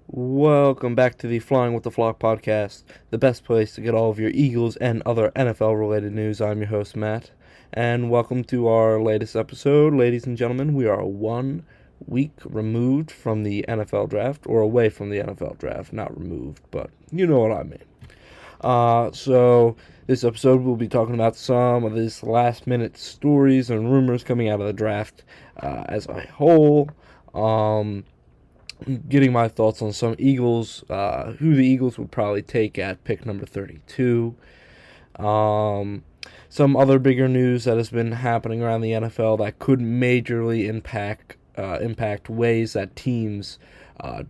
Welcome back to the Flying with the Flock podcast, the best place to get all of your Eagles and other NFL related news. I'm your host, Matt, and welcome to our latest episode. Ladies and gentlemen, we are 1 week removed from the NFL draft, or away from the NFL draft, not removed, but you know what I mean. So this episode we'll be talking about some of these last minute stories and rumors coming out of the draft as a whole. Getting my thoughts on some Eagles, who the Eagles would probably take at pick number 32. Some other bigger news that has been happening around the NFL that could majorly impact ways that teams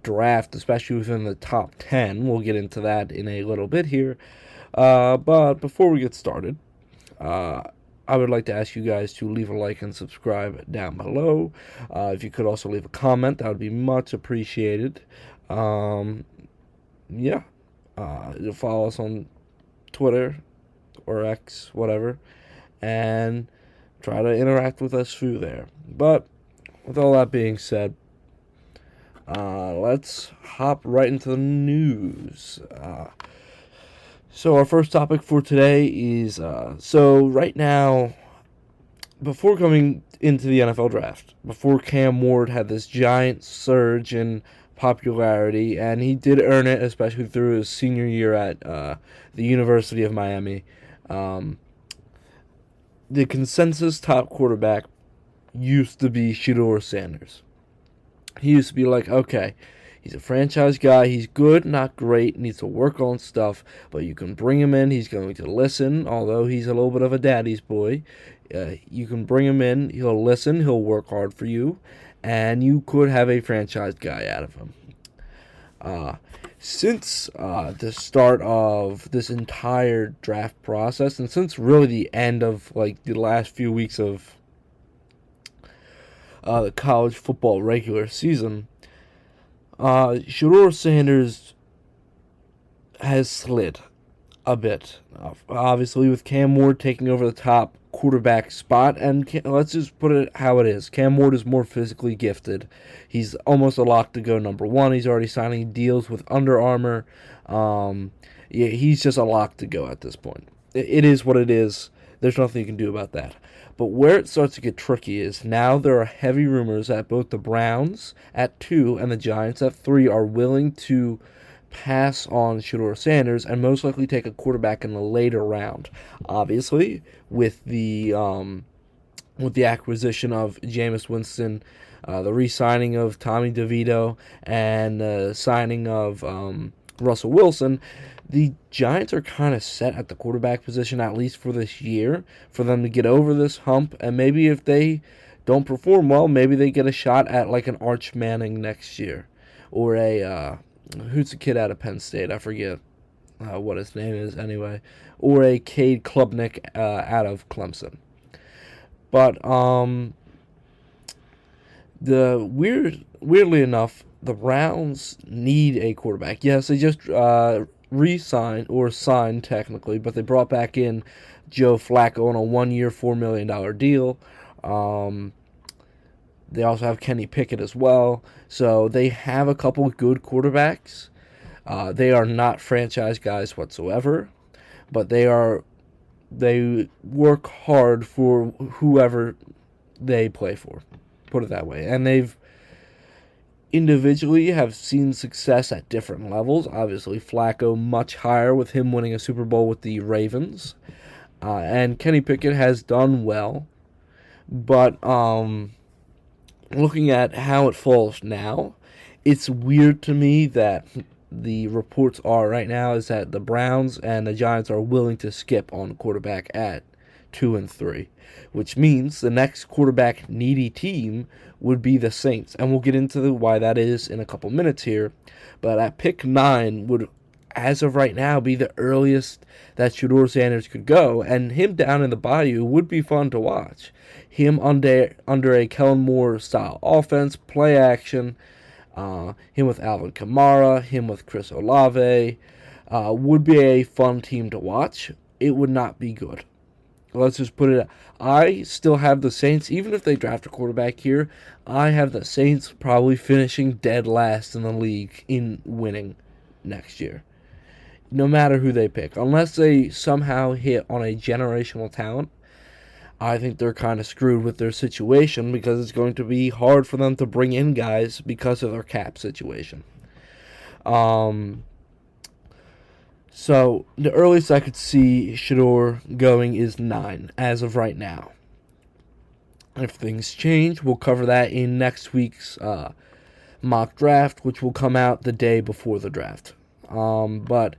draft, especially within the top 10. We'll get into that in a little bit here. But before we get started, uh, I would like to ask you guys to leave a like and subscribe down below. If you could also leave a comment, that would be much appreciated. Um, yeah. Follow us on Twitter or X, whatever, and try to interact with us through there. But with all that being said, let's hop right into the news. So our first topic for today is so right now, before coming into the NFL draft, before Cam Ward had this giant surge in popularity, and he did earn it, especially through his senior year at the University of Miami. Um, the consensus top quarterback used to be Shedeur Sanders. He used to be like, okay, he's a franchise guy. He's good, not great. Needs to work on stuff, but you can bring him in. He's going to listen, although he's a little bit of a daddy's boy. You can bring him in. He'll listen. He'll work hard for you, and you could have a franchise guy out of him. Since the start of this entire draft process, and since really the end of like the last few weeks of the college football regular season, Shedeur Sanders has slid a bit. Obviously, with Cam Ward taking over the top quarterback spot, and let's just put it how it is. Cam Ward is more physically gifted. He's almost a lock to go number one. He's already signing deals with Under Armour. Yeah, he's just a lock to go at this point. It is what it is. There's nothing you can do about that. But where it starts to get tricky is now there are heavy rumors that both the Browns at 2 and the Giants at 3 are willing to pass on Shedeur Sanders and most likely take a quarterback in the later round. Obviously, with the acquisition of Jameis Winston, the re-signing of Tommy DeVito, and the signing of Russell Wilson, the Giants are kind of set at the quarterback position, at least for this year, for them to get over this hump. And maybe if they don't perform well, maybe they get a shot at like an Arch Manning next year. Or who's the kid out of Penn State? I forget what his name is anyway. Or a Cade Klubnik out of Clemson. But weirdly enough, the Browns need a quarterback. Yes, they just re-signed or signed technically, but they brought back in Joe Flacco on a 1-year, $4 million deal. They also have Kenny Pickett as well, so they have a couple of good quarterbacks. They are not franchise guys whatsoever, but they work hard for whoever they play for. Put it that way, and they've individually have seen success at different levels. Obviously, Flacco much higher with him winning a Super Bowl with the Ravens. And Kenny Pickett has done well. But looking at how it falls now, it's weird to me that the reports are right now is that the Browns and the Giants are willing to skip on quarterback at 2 and 3, which means the next quarterback needy team would be the Saints, and we'll get into why that is in a couple minutes here. But at pick 9 would, as of right now, be the earliest that Shedeur Sanders could go, and him down in the bayou would be fun to watch. Him under a Kellen Moore style offense, play action. Him with Alvin Kamara, him with Chris Olave, would be a fun team to watch. It would not be good. let's just put it. I still have the Saints, even if they draft a quarterback here. I have the Saints probably finishing dead last in the league in winning next year, no matter who they pick, unless they somehow hit on a generational talent. I think they're kind of screwed with their situation because it's going to be hard for them to bring in guys because of their cap situation. So the earliest I could see Shedeur going is 9 as of right now. If things change, we'll cover that in next week's mock draft, which will come out the day before the draft. But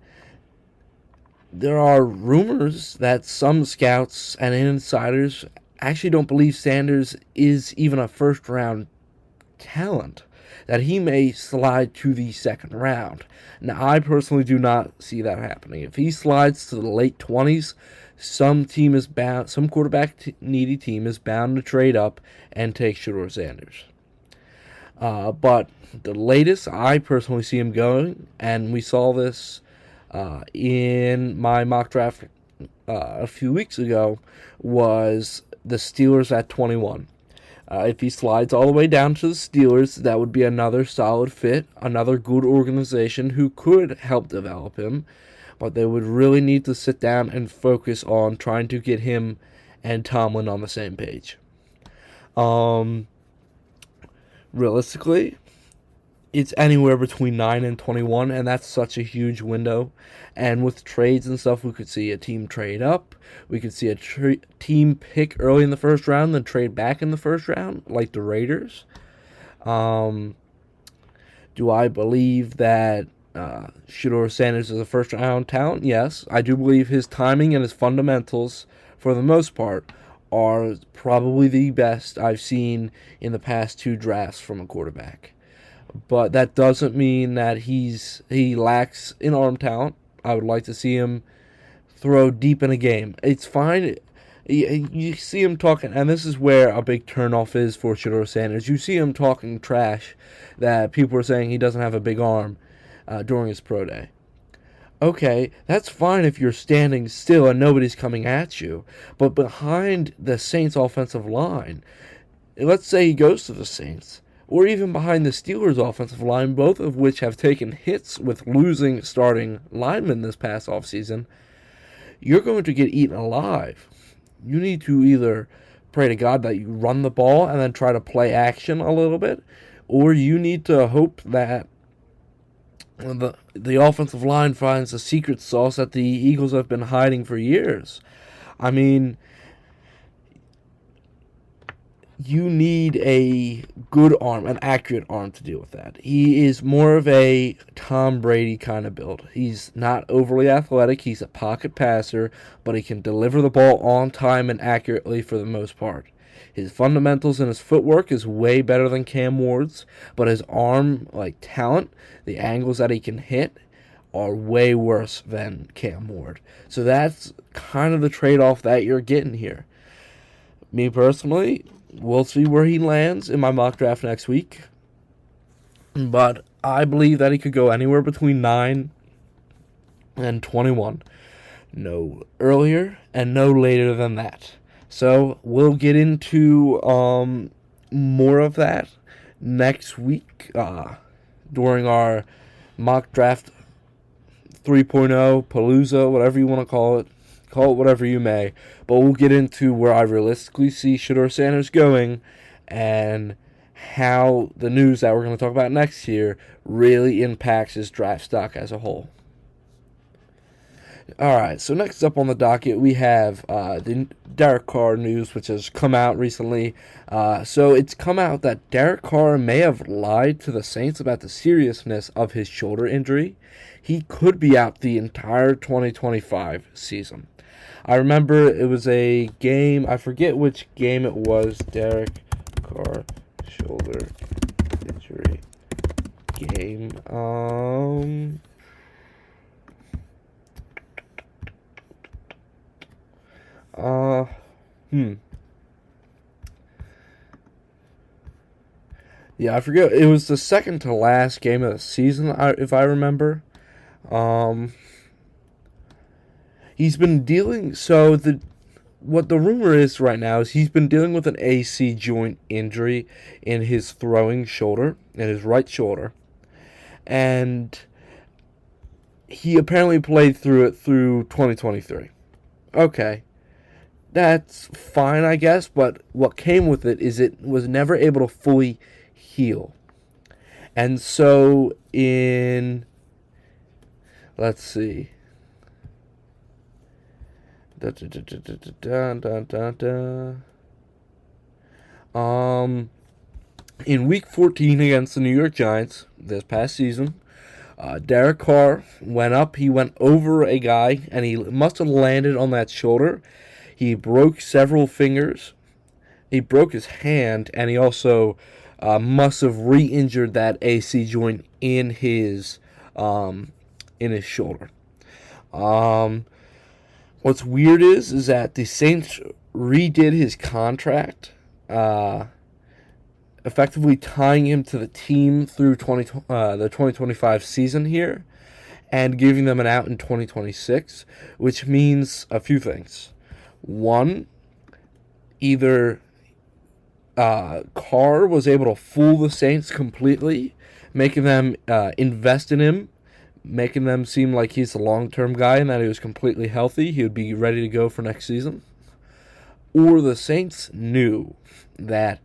there are rumors that some scouts and insiders actually don't believe Sanders is even a first-round talent, that he may slide to the second round. Now, I personally do not see that happening. If he slides to the late 20s, some quarterback-needy team is bound to trade up and take Shedeur Sanders. But the latest I personally see him going, and we saw this in my mock draft a few weeks ago, was the Steelers at 21. If he slides all the way down to the Steelers, that would be another solid fit, another good organization who could help develop him, but they would really need to sit down and focus on trying to get him and Tomlin on the same page. Realistically, it's anywhere between 9 and 21, and that's such a huge window. And with trades and stuff, we could see a team trade up. We could see a team pick early in the first round, then trade back in the first round, like the Raiders. Do I believe that Shedeur Sanders is a first-round talent? Yes. I do believe his timing and his fundamentals, for the most part, are probably the best I've seen in the past 2 drafts from a quarterback. But that doesn't mean that he lacks in arm talent. I would like to see him throw deep in a game. It's fine. You see him talking, and this is where a big turnoff is for Shedeur Sanders. You see him talking trash that people are saying he doesn't have a big arm during his pro day. Okay, that's fine if you're standing still and nobody's coming at you. But behind the Saints offensive line, let's say he goes to the Saints, or even behind the Steelers' offensive line, both of which have taken hits with losing starting linemen this past offseason, you're going to get eaten alive. You need to either pray to God that you run the ball and then try to play action a little bit, or you need to hope that the offensive line finds the secret sauce that the Eagles have been hiding for years. I mean, you need a good arm, an accurate arm to deal with that. He is more of a Tom Brady kind of build. He's not overly athletic. He's a pocket passer, but he can deliver the ball on time and accurately for the most part. His fundamentals and his footwork is way better than Cam Ward's, but his arm, talent, the angles that he can hit, are way worse than Cam Ward. So that's kind of the trade-off that you're getting here. Me personally, we'll see where he lands in my mock draft next week. But I believe that he could go anywhere between 9 and 21. No earlier and no later than that. So we'll get into more of that next week during our mock draft 3.0, Palooza, whatever you want to call it. Call it whatever you may. But we'll get into where I realistically see Shedeur Sanders going and how the news that we're going to talk about next year really impacts his draft stock as a whole. Alright, so next up on the docket we have the Derek Carr news, which has come out recently. So it's come out that Derek Carr may have lied to the Saints about the seriousness of his shoulder injury. He could be out the entire 2025 season. I remember it was a game, I forget which game it was, Derek Carr shoulder injury game. Yeah, I forget. It was the second to last game of the season, if I remember. He's been dealing. So what the rumor is right now is he's been dealing with an AC joint injury in his throwing shoulder, in his right shoulder, and he apparently played through it through 2023. Okay, that's fine, I guess, but what came with it is it was never able to fully heal. And so let's see. Da, da, da, da, da, da, da, da. In Week 14 against the New York Giants this past season, Derek Carr went up. He went over a guy, and he must have landed on that shoulder. He broke several fingers. He broke his hand, and he also must have re-injured that AC joint in his shoulder. What's weird is that the Saints redid his contract, effectively tying him to the team through the 2025 season here, and giving them an out in 2026, which means a few things. One, either Carr was able to fool the Saints completely, making them invest in him, making them seem like he's a long-term guy and that he was completely healthy. He would be ready to go for next season. Or the Saints knew that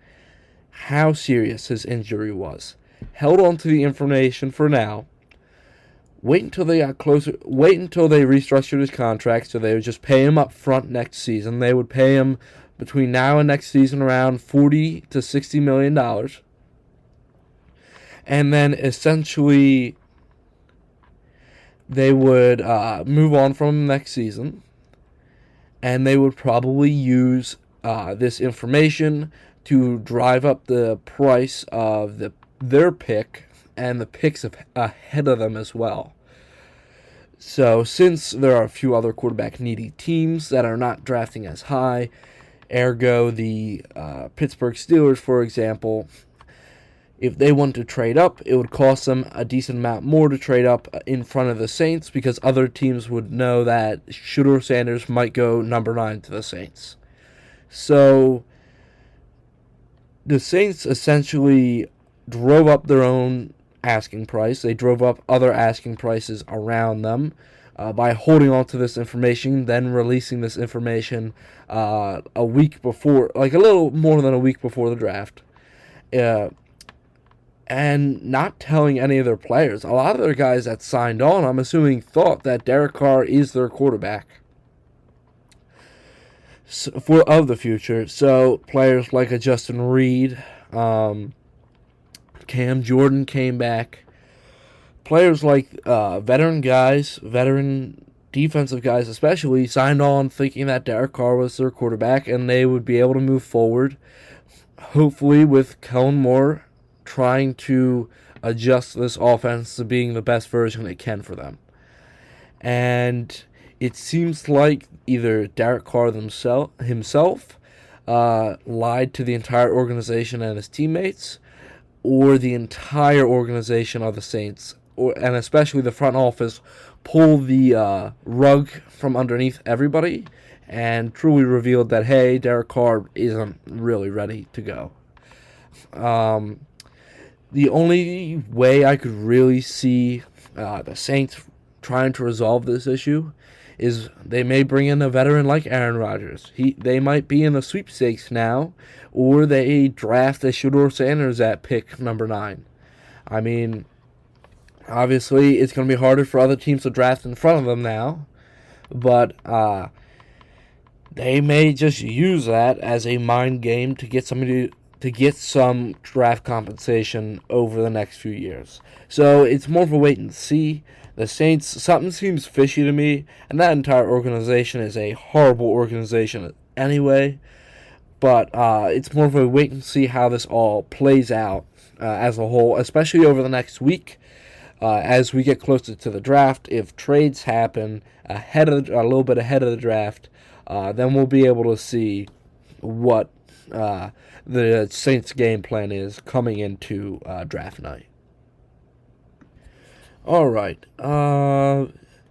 how serious his injury was, held on to the information for now, wait until they got closer, wait until they restructured his contract so they would just pay him up front next season. They would pay him between now and next season around $40 to $60 million. And then essentially they would move on from him next season. And they would probably use this information to drive up the price of their pick and the picks ahead of them as well. So since there are a few other quarterback needy teams that are not drafting as high, ergo the Pittsburgh Steelers, for example, if they want to trade up, it would cost them a decent amount more to trade up in front of the Saints because other teams would know that Shedeur Sanders might go number 9 to the Saints. So the Saints essentially drove up their own asking price. They drove up other asking prices around them by holding on to this information, then releasing this information a week before, like a little more than a week before the draft. And not telling any of their players. A lot of their guys that signed on, I'm assuming, thought that Derek Carr is their quarterback of the future. So players like a Justin Reed, Cam Jordan came back. Players like veteran defensive guys especially, signed on thinking that Derek Carr was their quarterback and they would be able to move forward, hopefully with Kellen Moore trying to adjust this offense to being the best version it can for them. And it seems like either Derek Carr himself lied to the entire organization and his teammates, or the entire organization of the Saints, and especially the front office, pull the rug from underneath everybody and truly revealed that, hey, Derek Carr isn't really ready to go. The only way I could really see the Saints trying to resolve this issue is they may bring in a veteran like Aaron Rodgers. They might be in the sweepstakes now, or they draft a Shedeur Sanders at pick number 9. I mean, obviously it's going to be harder for other teams to draft in front of them now, but they may just use that as a mind game to get somebody to get some draft compensation over the next few years. So it's more of a wait and see. The Saints, something seems fishy to me, and that entire organization is a horrible organization anyway. But it's more of a wait and see how this all plays out as a whole, especially over the next week. As we get closer to the draft, if trades happen a little bit ahead of the draft, then we'll be able to see what the Saints' game plan is coming into draft night. All right.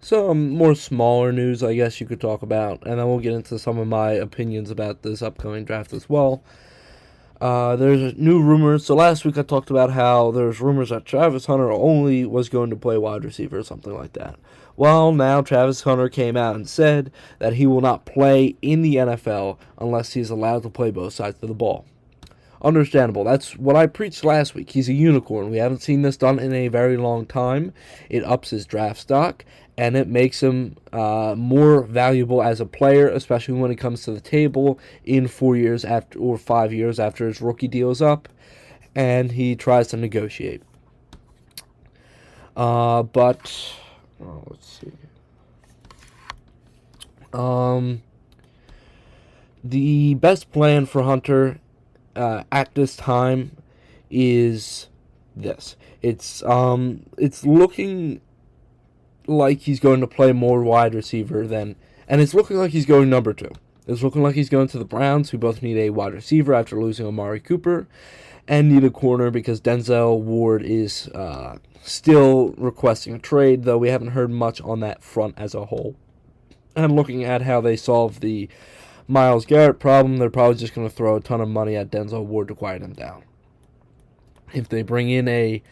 some more smaller news, I guess you could talk about, and then we'll get into some of my opinions about this upcoming draft as well. There's new rumors. So last week I talked about how there's rumors that Travis Hunter only was going to play wide receiver or something like that. Well, now Travis Hunter came out and said that he will not play in the NFL unless he's allowed to play both sides of the ball. Understandable. That's what I preached last week. He's a unicorn. We haven't seen this done in a very long time. It ups his draft stock, and it makes him more valuable as a player, especially when it comes to the table in 4 years after or 5 years after his rookie deal is up, and he tries to negotiate. Let's see. The best plan for Hunter at this time is this. It's looking like he's going to play more wide receiver and it's looking like he's going number 2. It's looking like he's going to the Browns, who both need a wide receiver after losing Amari Cooper, and need a corner because Denzel Ward is still requesting a trade, though we haven't heard much on that front as a whole. And looking at how they solve the Myles Garrett problem, they're probably just going to throw a ton of money at Denzel Ward to quiet him down. If they bring in a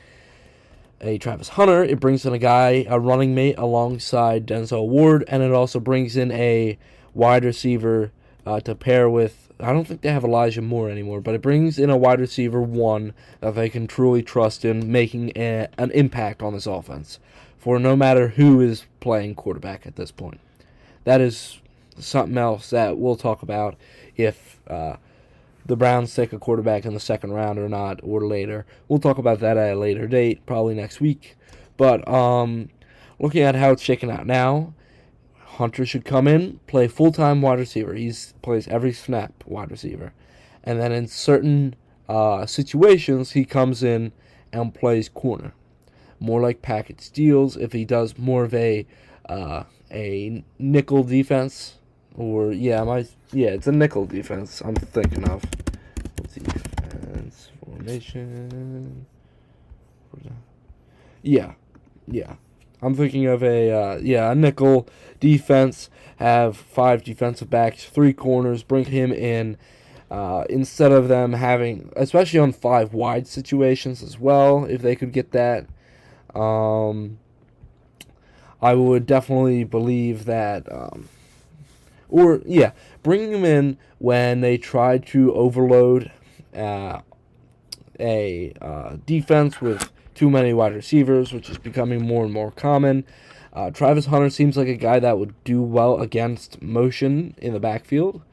Travis Hunter, it brings in a running mate alongside Denzel Ward, and it also brings in a wide receiver to pair with. I don't think they have Elijah Moore anymore, but it brings in a wide receiver 1 that they can truly trust in making an impact on this offense for no matter who is playing quarterback at this point. That is something else that we'll talk about if the Browns take a quarterback in the second round or not, or later. We'll talk about that at a later date, probably next week. But looking at how it's shaking out now, Hunter should come in, play full-time wide receiver. He plays every snap wide receiver. And then in certain situations, he comes in and plays corner. More like package deals if he does more of a nickel defense. Or, it's a nickel defense I'm thinking of. Defense formation. Yeah. I'm thinking of a nickel defense. Have 5 defensive backs, 3 corners. Bring him in instead of them having, especially on 5 wide situations as well, if they could get that. I would definitely believe that. Bringing him in when they try to overload a defense with too many wide receivers, which is becoming more and more common. Travis Hunter seems like a guy that would do well against motion in the backfield.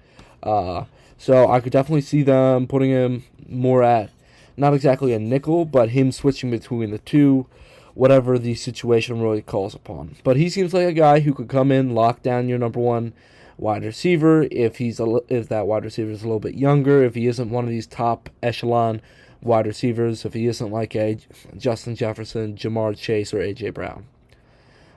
So I could definitely see them putting him more at, not exactly a nickel, but him switching between the two, whatever the situation really calls upon. But he seems like a guy who could come in, lock down your number 1 wide receiver if that wide receiver is a little bit younger, if he isn't one of these top echelon wide receivers, if he isn't like a Justin Jefferson, Jamar Chase, or A.J. Brown.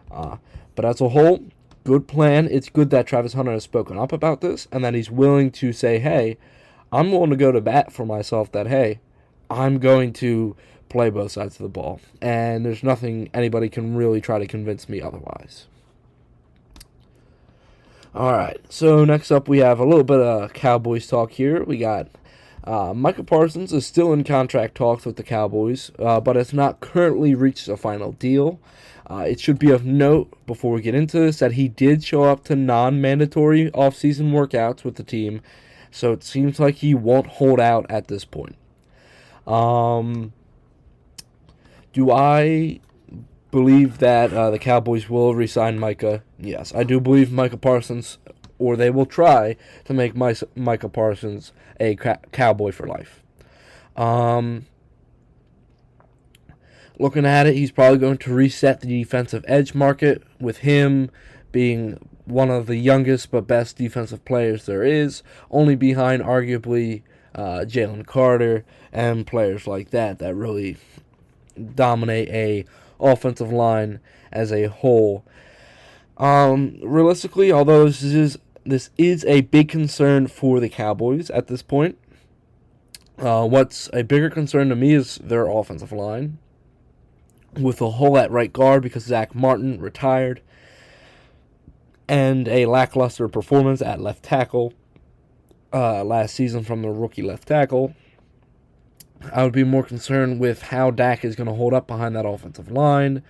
But as a whole, good plan. It's good that Travis Hunter has spoken up about this and that he's willing to say, hey, I'm willing to go to bat for myself that, hey, I'm going to play both sides of the ball. And there's nothing anybody can really try to convince me otherwise. Alright, so next up we have a little bit of Cowboys talk here. We got Micah Parsons is still in contract talks with the Cowboys, but has not currently reached a final deal. It should be of note before we get into this that he did show up to non-mandatory off-season workouts with the team, so it seems like he won't hold out at this point. Do I believe that the Cowboys will re-sign Micah? Yes, I do believe Micah Parsons, or they will try to make Micah Parsons a Cowboy for life. Looking at it, he's probably going to reset the defensive edge market, with him being one of the youngest but best defensive players there is, only behind arguably Jalen Carter and players like that really dominate a offensive line as a whole. Realistically, although this is a big concern for the Cowboys at this point, what's a bigger concern to me is their offensive line, with a hole at right guard because Zach Martin retired. and a lackluster performance at left tackle last season from the rookie left tackle. I would be more concerned with how Dak is going to hold up behind that offensive line.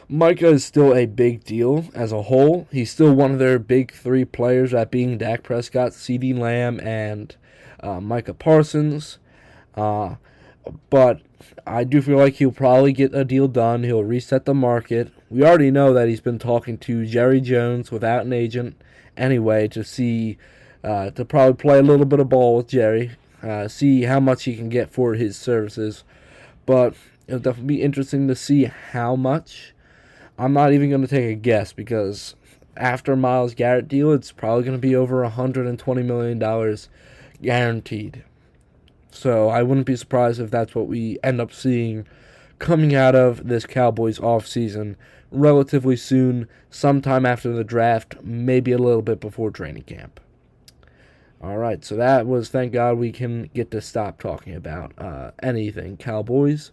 Micah is still a big deal as a whole. He's still one of their big three players, that being Dak Prescott, CeeDee Lamb, and Micah Parsons. But I do feel like he'll probably get a deal done. He'll reset the market. We already know that he's been talking to Jerry Jones without an agent anyway to see, to probably play a little bit of ball with Jerry, see how much he can get for his services. But it'll definitely be interesting to see how much. I'm not even going to take a guess because after Myles Garrett deal, it's probably going to be over $120 million guaranteed. So I wouldn't be surprised if that's what we end up seeing coming out of this Cowboys offseason relatively soon, sometime after the draft, maybe a little bit before training camp. All right, so that was, thank God we can get to stop talking about anything Cowboys.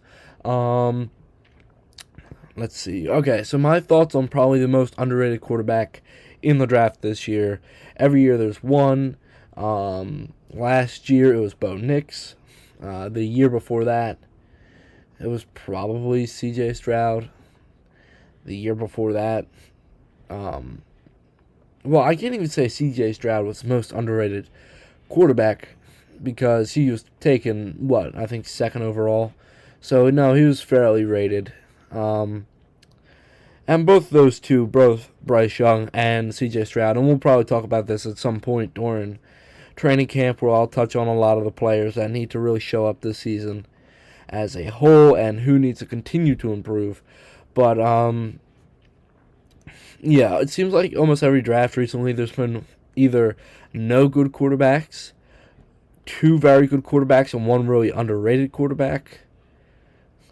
Let's see. Okay, so my thoughts on probably the most underrated quarterback in the draft this year. Every year there's one. Last year it was Bo Nix. The year before that, it was probably C.J. Stroud. The year before that, well, I can't even say C.J. Stroud was the most underrated quarterback because he was taken, I think second overall. So, no, he was fairly rated. And both those two, both Bryce Young and C.J. Stroud, and we'll probably talk about this at some point during training camp where I'll touch on a lot of the players that need to really show up this season as a whole and who needs to continue to improve. But, yeah, it seems like almost every draft recently there's been either no good quarterbacks, two very good quarterbacks, and one really underrated quarterback.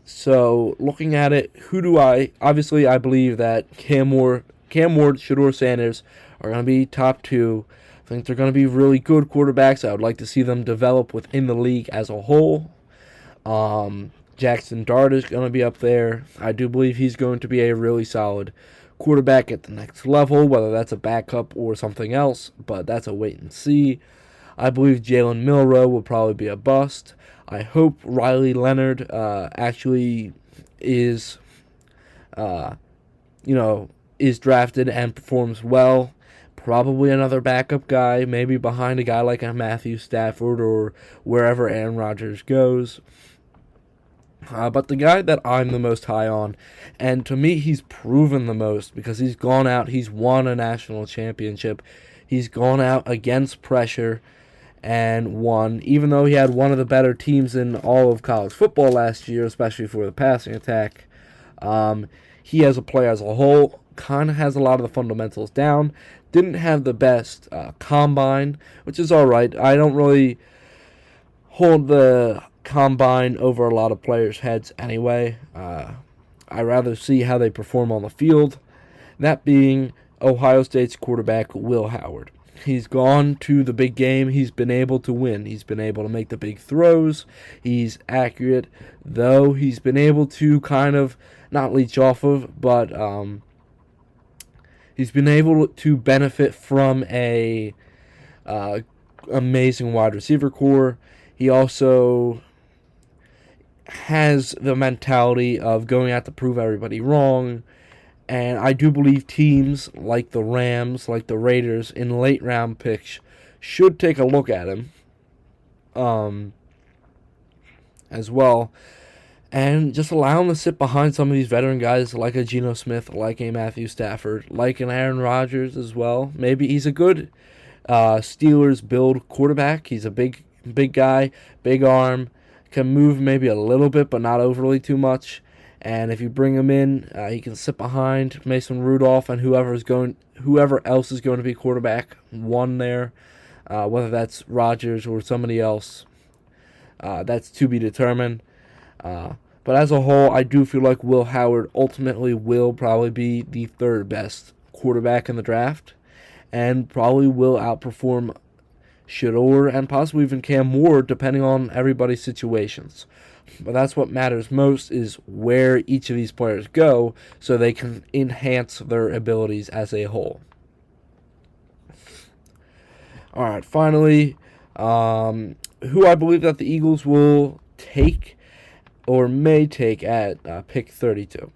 So, looking at it, obviously I believe that Cam Ward, Shedeur Sanders are going to be top two. I think they're going to be really good quarterbacks. I would like to see them develop within the league as a whole. Jackson Dart is going to be up there. I do believe he's going to be a really solid quarterback at the next level, whether that's a backup or something else, but that's a wait and see. I believe Jalen Milroe will probably be a bust. I hope Riley Leonard actually is drafted and performs well. Probably another backup guy, maybe behind a guy like a Matthew Stafford or wherever Aaron Rodgers goes. But the guy that I'm the most high on, and to me he's proven the most because he's gone out, he's won a national championship, he's gone out against pressure and won, even though he had one of the better teams in all of college football last year, especially for the passing attack. He as a player as a whole kind of has a lot of the fundamentals down. Didn't have the best combine, which is all right. I don't really hold the combine over a lot of players' heads anyway. I rather see how they perform on the field. That being Ohio State's quarterback, Will Howard. He's gone to the big game. He's been able to win. He's been able to make the big throws. He's accurate, though he's been able to kind of not leech off of, but he's been able to benefit from a amazing wide receiver core. He also has the mentality of going out to prove everybody wrong. And I do believe teams like the Rams, like the Raiders, in late round picks should take a look at him as well. And just allow him to sit behind some of these veteran guys like a Geno Smith, like a Matthew Stafford, like an Aaron Rodgers as well. Maybe he's a good Steelers build quarterback. He's a big guy, big arm, can move maybe a little bit but not overly too much. And if you bring him in, he can sit behind Mason Rudolph and whoever else is going to be quarterback one there, whether that's Rodgers or somebody else. That's to be determined. But as a whole, I do feel like Will Howard ultimately will probably be the third best quarterback in the draft, and probably will outperform Shedeur and possibly even Cam Ward, depending on everybody's situations. But that's what matters most, is where each of these players go so they can enhance their abilities as a whole. All right, finally, who I believe that the Eagles will take or may take at pick 32.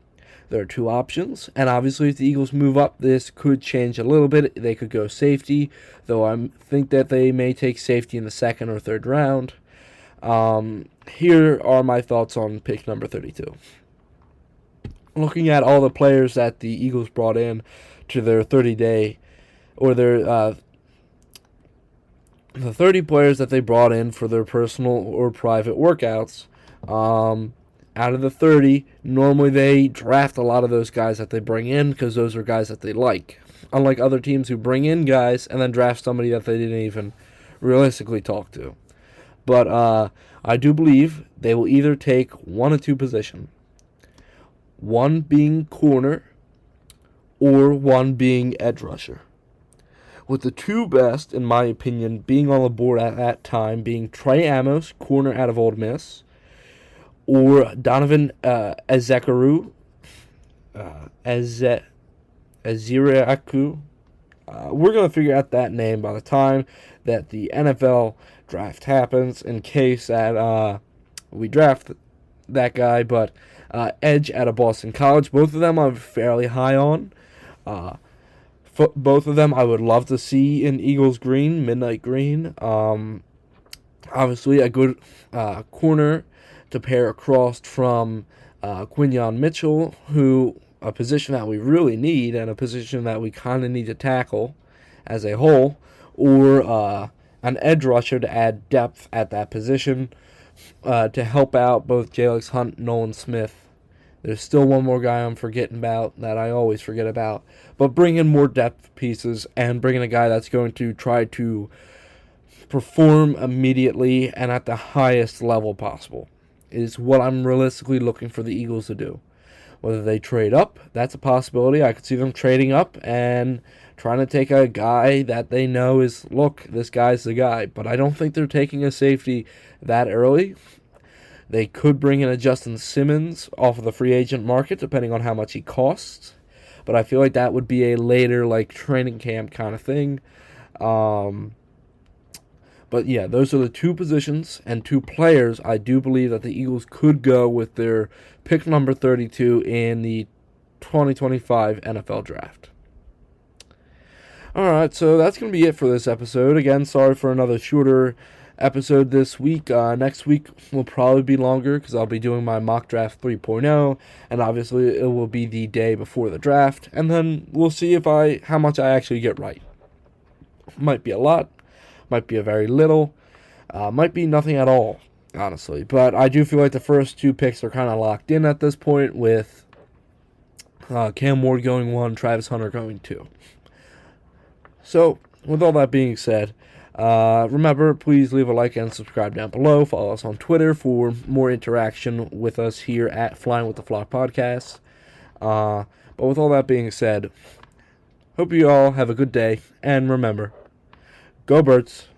There are two options, and obviously if the Eagles move up, this could change a little bit. They could go safety, though I think that they may take safety in the second or third round. Here are my thoughts on pick number 32. Looking at all the players that the Eagles brought in to their 30-day, or their the 30 players that they brought in for their personal or private workouts, out of the 30, normally they draft a lot of those guys that they bring in because those are guys that they like. Unlike other teams who bring in guys and then draft somebody that they didn't even realistically talk to. But I do believe they will either take one of two positions. One being corner or one being edge rusher. With the two best, in my opinion, being on the board at that time being Trey Amos, corner out of Ole Miss, or Donovan Ezekuru, Eziraku. We're going to figure out that name by the time that the NFL draft happens, in case that we draft that guy. But edge out of Boston College, both of them I'm fairly high on. Both of them I would love to see in Eagles green, midnight green. Obviously, a good corner to pair across from Quinyon Mitchell, who a position that we really need and a position that we kind of need to tackle as a whole, or an edge rusher to add depth at that position to help out both Jalex Hunt and Nolan Smith. There's still one more guy I'm forgetting about that I always forget about. But bring in more depth pieces and bring in a guy that's going to try to perform immediately and at the highest level possible is what I'm realistically looking for the Eagles to do. Whether they trade up, that's a possibility. I could see them trading up and trying to take a guy that they know is, look, this guy's the guy. But I don't think they're taking a safety that early. They could bring in a Justin Simmons off of the free agent market, depending on how much he costs. But I feel like that would be a later, training camp kind of thing. But yeah, those are the two positions and two players I do believe that the Eagles could go with their pick number 32 in the 2025 NFL Draft. Alright, so that's going to be it for this episode. Again, sorry for another shorter episode this week. Next week will probably be longer because I'll be doing my mock draft 3.0, and obviously it will be the day before the draft, and then we'll see how much I actually get right. Might be a lot, might be a very little, might be nothing at all, honestly. But I do feel like the first two picks are kind of locked in at this point, with Cam Ward going 1, Travis Hunter going 2. So, with all that being said, remember, please leave a like and subscribe down below. Follow us on Twitter for more interaction with us here at Flying with the Flock Podcast. But with all that being said, hope you all have a good day. And remember, go Birds.